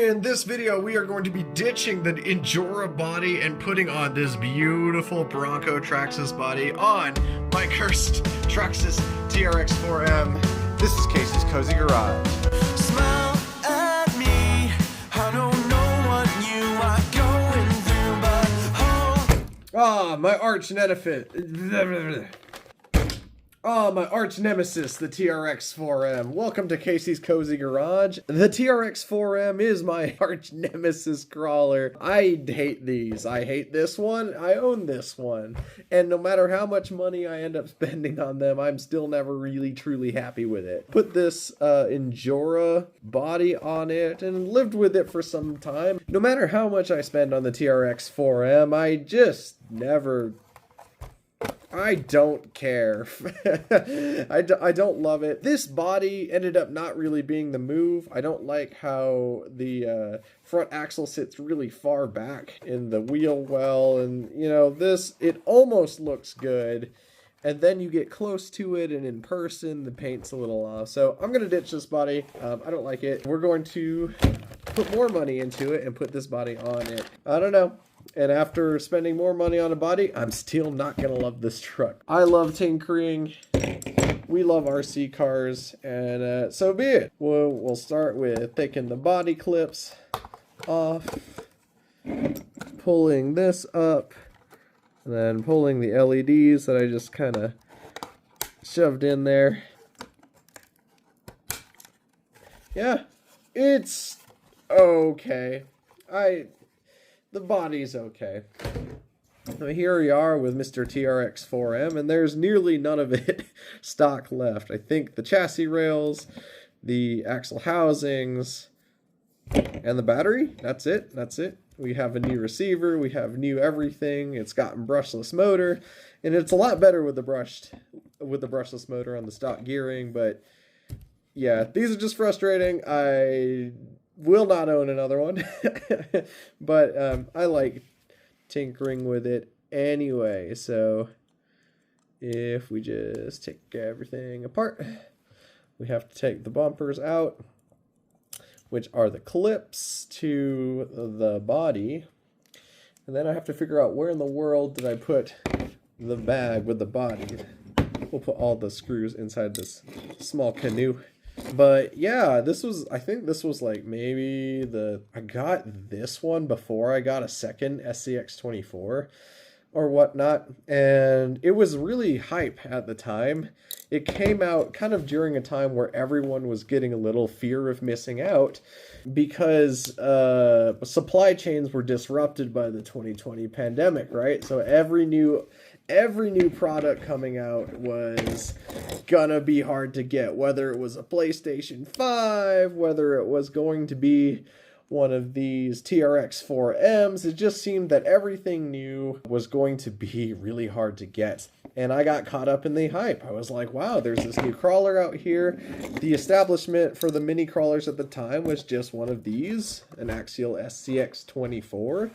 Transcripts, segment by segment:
In this video, we are going to be ditching the Endura body and putting on this beautiful Bronco Traxxas body on my cursed Traxxas TRX4M. This is Casey's Cozy Garage. Smile at me. I don't know what you are going through, but My arch nemesis. My arch nemesis, the TRX4M. Welcome to Casey's Cozy Garage. The TRX4M is my arch nemesis crawler. I hate these. I hate this one. I own this one. And no matter how much money I end up spending on them, I'm still never really truly happy with it. Put this Endura body on it and lived with it for some time. No matter how much I spend on the TRX4M, I just never... I don't care. I don't love it. This body ended up not really being the move. I don't like how the front axle sits really far back in the wheel well. And, you know, it almost looks good. And then you get close to it, and in person, the paint's a little off. So I'm going to ditch this body. I don't like it. We're going to put more money into it and put this body on it. I don't know. And after spending more money on a body, I'm still not going to love this truck. I love tinkering. We love RC cars, and so be it. We'll start with taking the body clips off, pulling this up, and then pulling the LEDs that I just kind of shoved in there. Yeah, it's okay. The body's okay. Now here we are with Mr. TRX4M, and there's nearly none of it stock left. I think the chassis rails, the axle housings, and the battery. That's it. That's it. We have a new receiver. We have new everything. It's gotten brushless motor, and it's a lot better with the brushless motor on the stock gearing. But yeah, these are just frustrating. I will not own another one, but I like tinkering with it anyway. So if we just take everything apart, we have to take the bumpers out, which are the clips to the body, and then I have to figure out where in the world did I put the bag with the body. We'll put all the screws inside this small canoe. But yeah, I think this was like maybe I got this one before I got a second SCX24 or whatnot, and it was really hype at the time. It came out kind of during a time where everyone was getting a little fear of missing out because supply chains were disrupted by the 2020 pandemic, right? So every new product coming out was gonna be hard to get, whether it was a PlayStation 5, whether it was going to be one of these TRX4Ms. It just seemed that everything new was going to be really hard to get. And I got caught up in the hype. I was like, wow, there's this new crawler out here. The establishment for the mini crawlers at the time was just one of these, an Axial SCX24.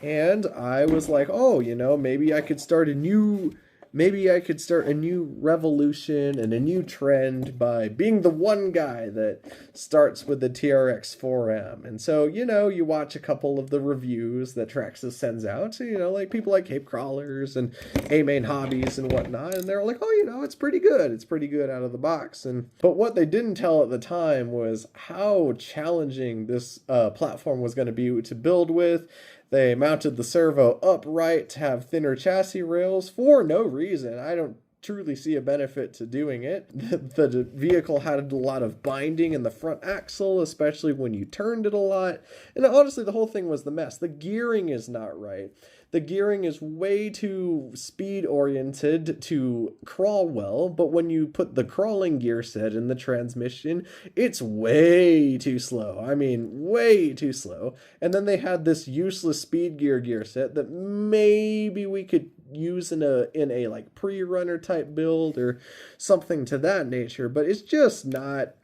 And I was like, oh, you know, maybe I could start a new revolution and a new trend by being the one guy that starts with the TRX4M. And so, you know, you watch a couple of the reviews that Traxxas sends out, so, you know, like people like Cape Crawlers and A-Main Hobbies and whatnot, and they're like, oh, you know, it's pretty good. It's pretty good out of the box. But what they didn't tell at the time was how challenging this platform was going to be to build with. They mounted the servo upright to have thinner chassis rails for no reason. I don't truly see a benefit to doing it. The vehicle had a lot of binding in the front axle, especially when you turned it a lot. And honestly, the whole thing was the mess. The gearing is not right. The gearing is way too speed-oriented to crawl well, but when you put the crawling gear set in the transmission, it's way too slow. I mean, way too slow. And then they had this useless speed gear set that maybe we could use in a like pre-runner type build or something to that nature, but it's just not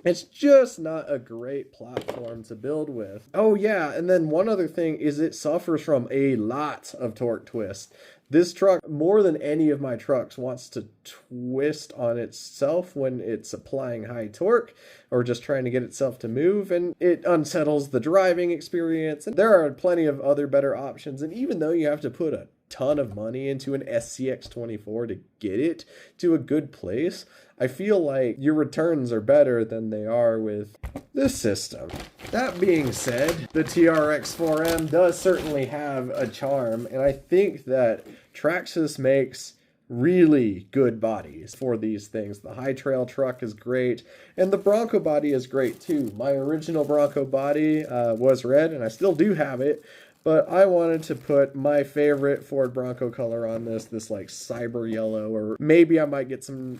It's just not a great platform to build with. Oh yeah, and then one other thing is it suffers from a lot of torque twist. This truck, more than any of my trucks, wants to twist on itself when it's applying high torque or just trying to get itself to move, and it unsettles the driving experience. And there are plenty of other better options, and even though you have to put a ton of money into an SCX24 to get it to a good place, I feel like your returns are better than they are with this system. That being said, the TRX4M does certainly have a charm, and I think that Traxxas makes really good bodies for these things. The High Trail truck is great, and the Bronco body is great too. My original Bronco body was red, and I still do have it, but I wanted to put my favorite Ford Bronco color on this like cyber yellow, or maybe I might get some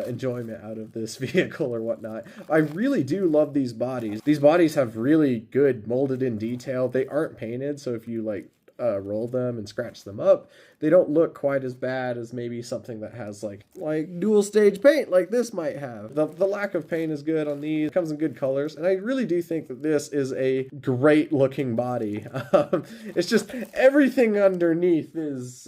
enjoyment out of this vehicle or whatnot. I really do love these bodies. These bodies have really good molded in detail. They aren't painted, so if you like roll them and scratch them up, they don't look quite as bad as maybe something that has like dual stage paint like this might have. The lack of paint is good on these. It comes in good colors, and I really do think that this is a great looking body. It's just everything underneath is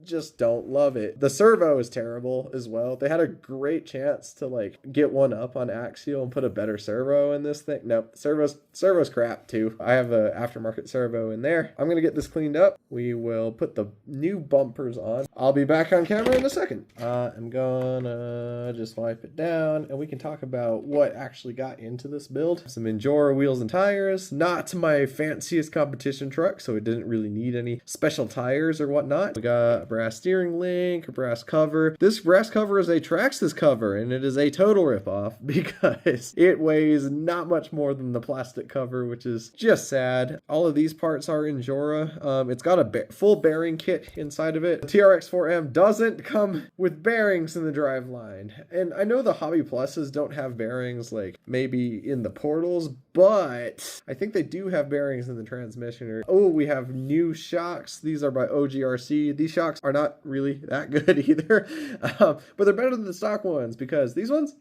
just don't love it. The servo is terrible as well. They had a great chance to like get one up on Axial and put a better servo in this thing. Nope, servo's crap too. I have a aftermarket servo in there. I'm gonna get this cleaned up. We will put the new bumpers on. I'll be back on camera in a second. I'm gonna just wipe it down, and we can talk about what actually got into this build. Some Endura wheels and tires. Not my fanciest competition truck, so it didn't really need any special tires or whatnot. We got a brass steering link, a brass cover. This brass cover is a Traxxas cover, and it is a total ripoff because it weighs not much more than the plastic cover, which is just sad. All of these parts are Endura. It's got a full bearing kit inside of it. The TRX4M doesn't come with bearings in the driveline, and I know the Hobby Pluses don't have bearings like maybe in the portals, but I think they do have bearings in the transmission. Oh, we have new shocks. These are by OGRC. These shocks are not really that good either, but they're better than the stock ones because these ones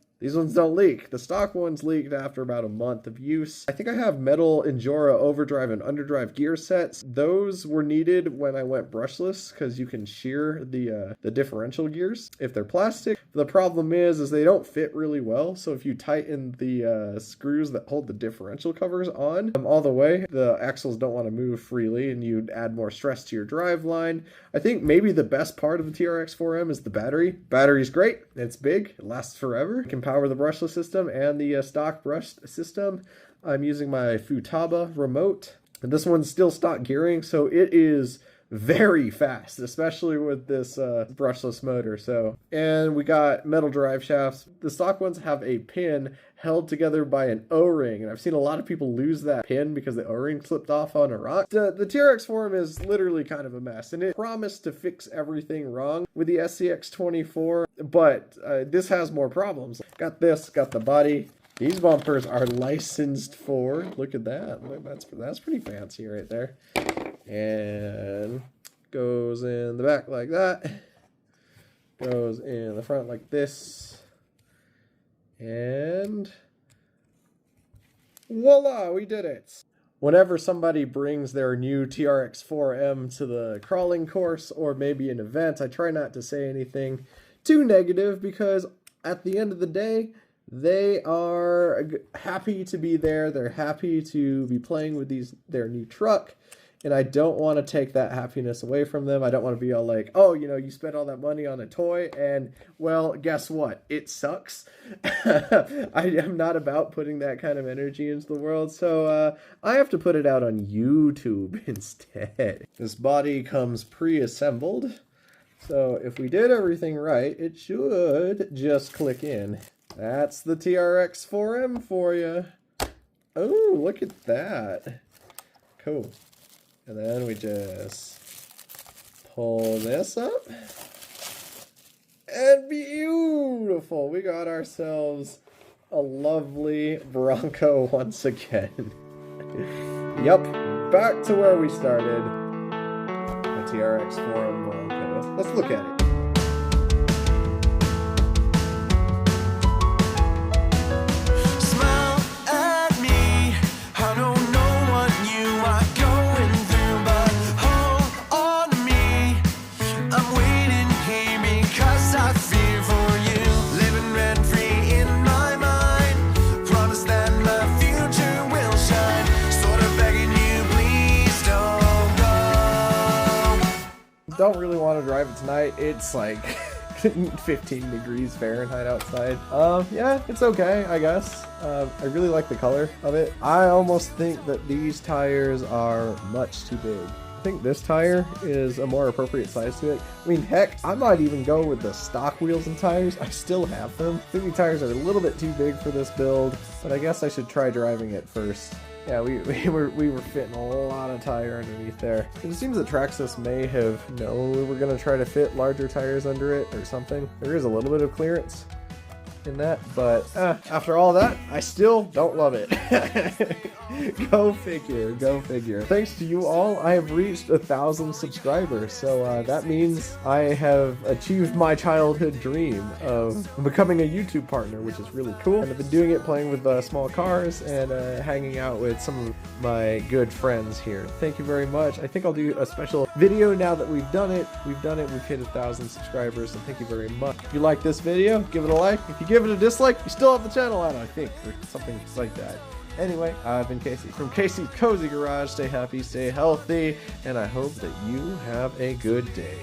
don't leak. The stock ones leaked after about a month of use. I think I have metal Endura overdrive and underdrive gear sets. Those were needed when I went brushless because you can shear the differential gears if they're plastic. The problem is they don't fit really well. So if you tighten the screws that hold the differential covers on all the way, the axles don't want to move freely, and you add more stress to your drive line. I think maybe the best part of the TRX4M is the battery. Battery's great. It's big. It lasts forever. It can power the brushless system and the stock brush system. I'm using my Futaba remote, and this one's still stock gearing, so it is very fast, especially with this brushless motor. And we got metal drive shafts. The stock ones have a pin held together by an O-ring, and I've seen a lot of people lose that pin because the O-ring slipped off on a rock. The TRX4M is literally kind of a mess, and it promised to fix everything wrong with the SCX24, but this has more problems. Got the body. These bumpers are licensed for, look at that. That's pretty fancy right there. And goes in the back like that. Goes in the front like this. And voila, we did it. Whenever somebody brings their new TRX4M to the crawling course or maybe an event, I try not to say anything too negative because at the end of the day, they are happy to be there. They're happy to be playing with their new truck. And I don't want to take that happiness away from them. I don't want to be all like, oh, you spent all that money on a toy, and, well, guess what? It sucks. I am not about putting that kind of energy into the world, so I have to put it out on YouTube instead. This body comes pre-assembled, so if we did everything right, it should just click in. That's the TRX4M for you. Oh, look at that. Cool. And then we just pull this up. And beautiful. We got ourselves a lovely Bronco once again. Yep, back to where we started. The TRX4M Bronco. Let's look at it. don't really want to drive it tonight. It's like 15 degrees Fahrenheit outside. Yeah, it's okay, I guess. I really like the color of it. I almost think that these tires are much too big. I think this tire is a more appropriate size to it. I mean, heck, I might even go with the stock wheels and tires. I still have them. I think the tires are a little bit too big for this build, but I guess I should try driving it first. Yeah, we were fitting a lot of tire underneath there. It seems that Traxxas may have known we were going to try to fit larger tires under it or something. There is a little bit of clearance in that, but after all that, I still don't love it. Go figure, go figure. Thanks to you all, I have reached 1,000 subscribers, so that means I have achieved my childhood dream of becoming a YouTube partner, which is really cool. And I've been doing it playing with small cars and hanging out with some of my good friends here. Thank you very much. I think I'll do a special video now that we've done it. We've hit 1,000 subscribers, so thank you very much. If you like this video, give it a like. If you give it a dislike, you still have the channel out, I think, or something like that. Anyway, I've been Casey from Casey's Cozy Garage. Stay happy, stay healthy, and I hope that you have a good day.